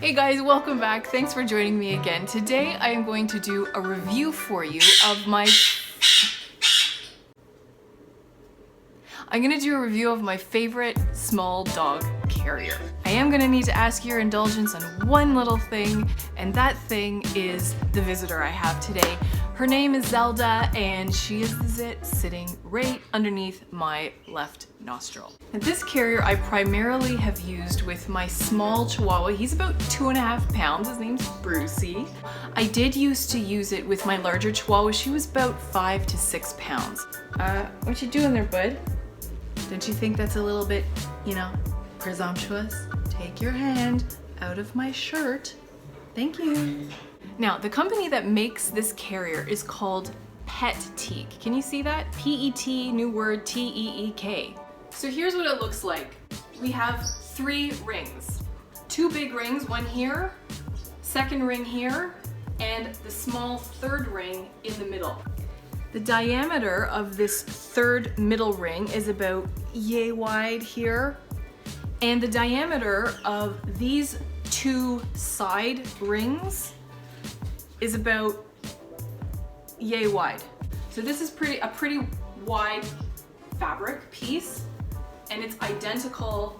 Hey guys, welcome back. Thanks for joining me again. Today I am going to do a review for you of my favorite small dog carrier. I am gonna need to ask your indulgence on one little thing, and that thing is the visitor I have today. Her name is Zelda, and she is the zit sitting right underneath my left nostril. And this carrier I primarily have used with my small Chihuahua. He's about 2.5 pounds. His name's Brucey. I did used to use it with my larger Chihuahua. She was about 5 to 6 pounds. What you doing there, bud? Don't you think that's a little bit, presumptuous? Take your hand out of my shirt. Thank you. Now, the company that makes this carrier is called PetTeek. Can you see that? P-E-T, new word, T-E-E-K. So here's what it looks like. We have 3 rings. 2 big rings, one here, second ring here, and the small third ring in the middle. The diameter of this third middle ring is about yay wide here, and the diameter of these 2 side rings is about yay wide. So this is a pretty wide fabric piece, and it's identical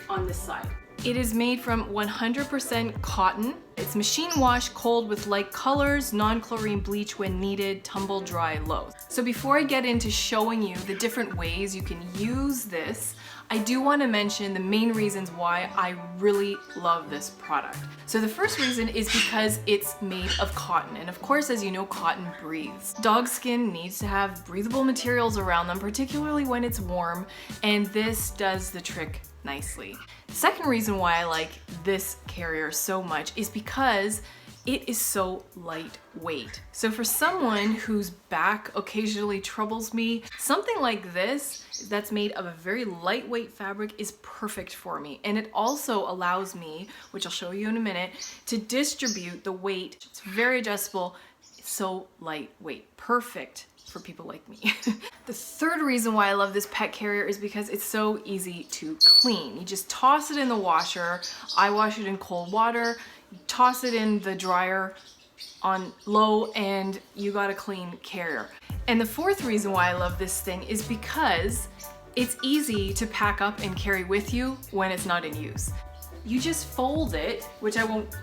on this side. It is made from 100% cotton. It's machine wash, cold with light colors, non-chlorine bleach when needed, tumble dry low. So before I get into showing you the different ways you can use this, I do want to mention the main reasons why I really love this product. So the first reason is because it's made of cotton, and of course, as you know, cotton breathes. Dog skin needs to have breathable materials around them, particularly when it's warm, and this does the trick nicely. The second reason why I like this carrier so much is because it is so lightweight. So for someone whose back occasionally troubles me, something like this that's made of a very lightweight fabric is perfect for me. And it also allows me, which I'll show you in a minute, to distribute the weight. It's very adjustable, it's so lightweight, perfect for people like me. The third reason why I love this pet carrier is because it's so easy to clean. You just toss it in the washer. I wash it in cold water. You toss it in the dryer on low, and you got a clean carrier. And the fourth reason why I love this thing is because it's easy to pack up and carry with you when it's not in use. You just fold it, which I won't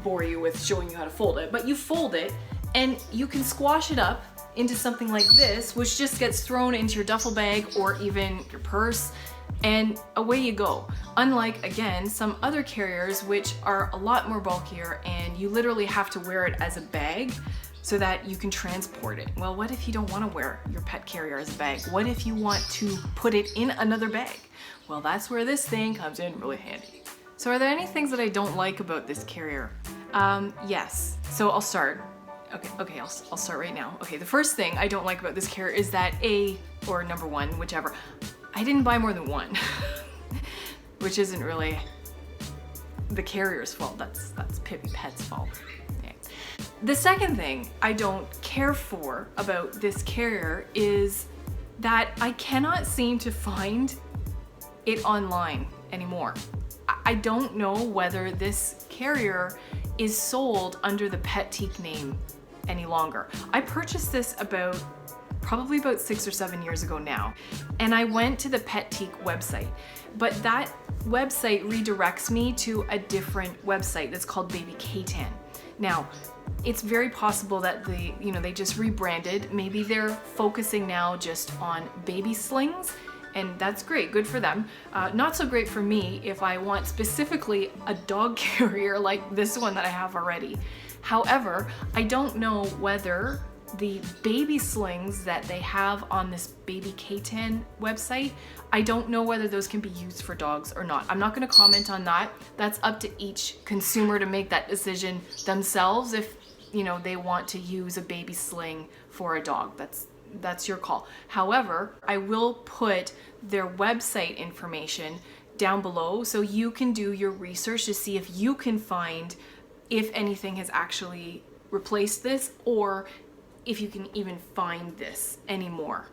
bore you with showing you how to fold it, but you fold it and you can squash it up into something like this, which just gets thrown into your duffel bag or even your purse, and away you go. Unlike, again, some other carriers which are a lot more bulkier and you literally have to wear it as a bag so that you can transport it. Well, what if you don't want to wear your pet carrier as a bag? What if you want to put it in another bag? Well, that's where this thing comes in really handy. So are there any things that I don't like about this carrier? Yes. So I'll start. Okay, I'll start right now. Okay, the first thing I don't like about this carrier is that or number one, whichever, I didn't buy more than one, which isn't really the carrier's fault. That's Pippi Pet's fault. Okay. The second thing I don't care for about this carrier is that I cannot seem to find it online anymore. I don't know whether this carrier is sold under the PetTeek name any longer. I purchased this probably about 6 or 7 years ago now, and I went to the PetTeek website, but that website redirects me to a different website that's called Baby K10. Now, it's very possible that they just rebranded. Maybe they're focusing now just on baby slings, and that's great, good for them. Not so great for me if I want specifically a dog carrier like this one that I have already. However, I don't know whether the baby slings that they have on this Baby K10 website, I don't know whether those can be used for dogs or not. I'm not going to comment on that. That's up to each consumer to make that decision themselves if they want to use a baby sling for a dog. That's your call. However, I will put their website information down below so you can do your research to see if you can find if anything has actually replaced this or if you can even find this anymore.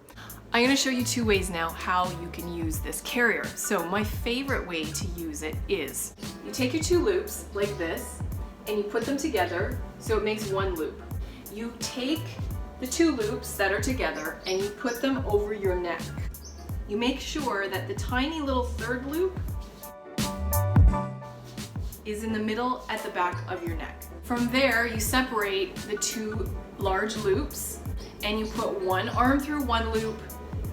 I'm going to show you two ways now how you can use this carrier. So my favorite way to use it is you take your two loops like this and you put them together so it makes one loop. You take the two loops that are together and you put them over your neck. You make sure that the tiny little third loop is in the middle at the back of your neck. From there, you separate the two large loops and you put one arm through one loop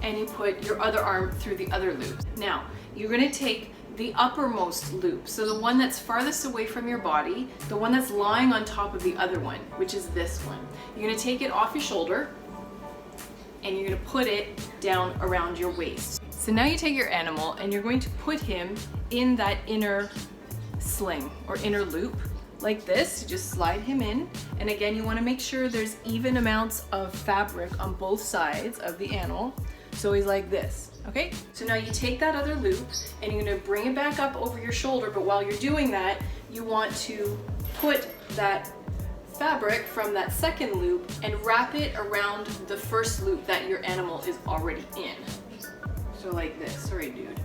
and you put your other arm through the other loop. Now, you're gonna take the uppermost loop, so the one that's farthest away from your body, the one that's lying on top of the other one, which is this one. You're gonna take it off your shoulder and you're gonna put it down around your waist. So now you take your animal and you're going to put him in that inner sling or inner loop like this. You just slide him in, and again you want to make sure there's even amounts of fabric on both sides of the animal, so he's like this. Okay, so now you take that other loop and you're going to bring it back up over your shoulder, but while you're doing that you want to put that fabric from that second loop and wrap it around the first loop that your animal is already in. So like this. Sorry dude.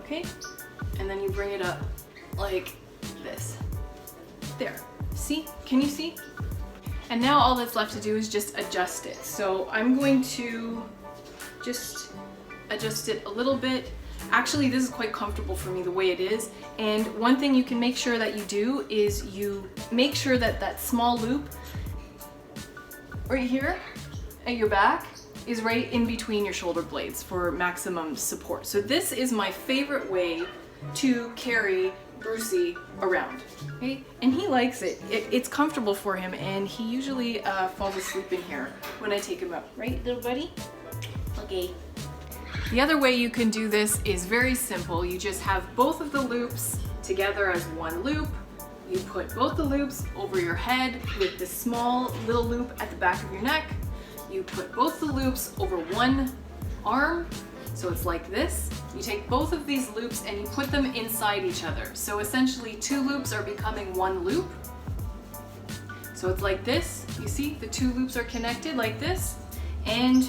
Okay, and then you bring it up like this. There, see? Can you see? And now all that's left to do is just adjust it. So I'm going to just adjust it a little bit. Actually, this is quite comfortable for me the way it is. And one thing you can make sure that you do is you make sure that that small loop right here at your back is right in between your shoulder blades for maximum support. So this is my favorite way to carry Brucey around, okay? And he likes it. It's comfortable for him, and he usually falls asleep in here when I take him out. Right, little buddy? Okay. The other way you can do this is very simple. You just have both of the loops together as one loop. You put both the loops over your head with the small little loop at the back of your neck. You put both the loops over one arm, so it's like this. You take both of these loops and you put them inside each other. So essentially two loops are becoming one loop. So it's like this. You see the two loops are connected like this, and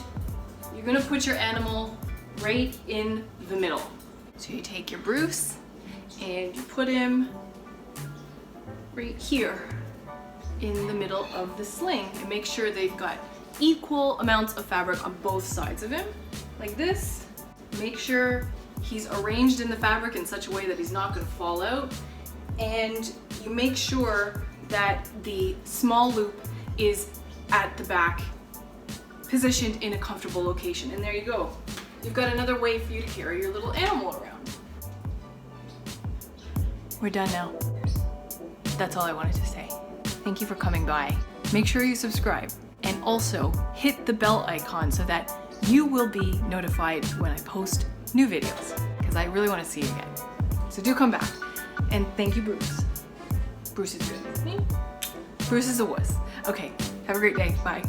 you're gonna put your animal right in the middle. So you take your Bruce and you put him right here in the middle of the sling, and make sure they've got equal amounts of fabric on both sides of him, like this. Make sure he's arranged in the fabric in such a way that he's not going to fall out, and you make sure that the small loop is at the back, positioned in a comfortable location, and there you go. You've got another way for you to carry your little animal around. We're done now. That's all I wanted to say. Thank you for coming by. Make sure you subscribe. And also hit the bell icon so that you will be notified when I post new videos, because I really want to see you again. So do come back. And thank you, Bruce. Bruce is good. Bruce is a wuss. Okay, have a great day. Bye.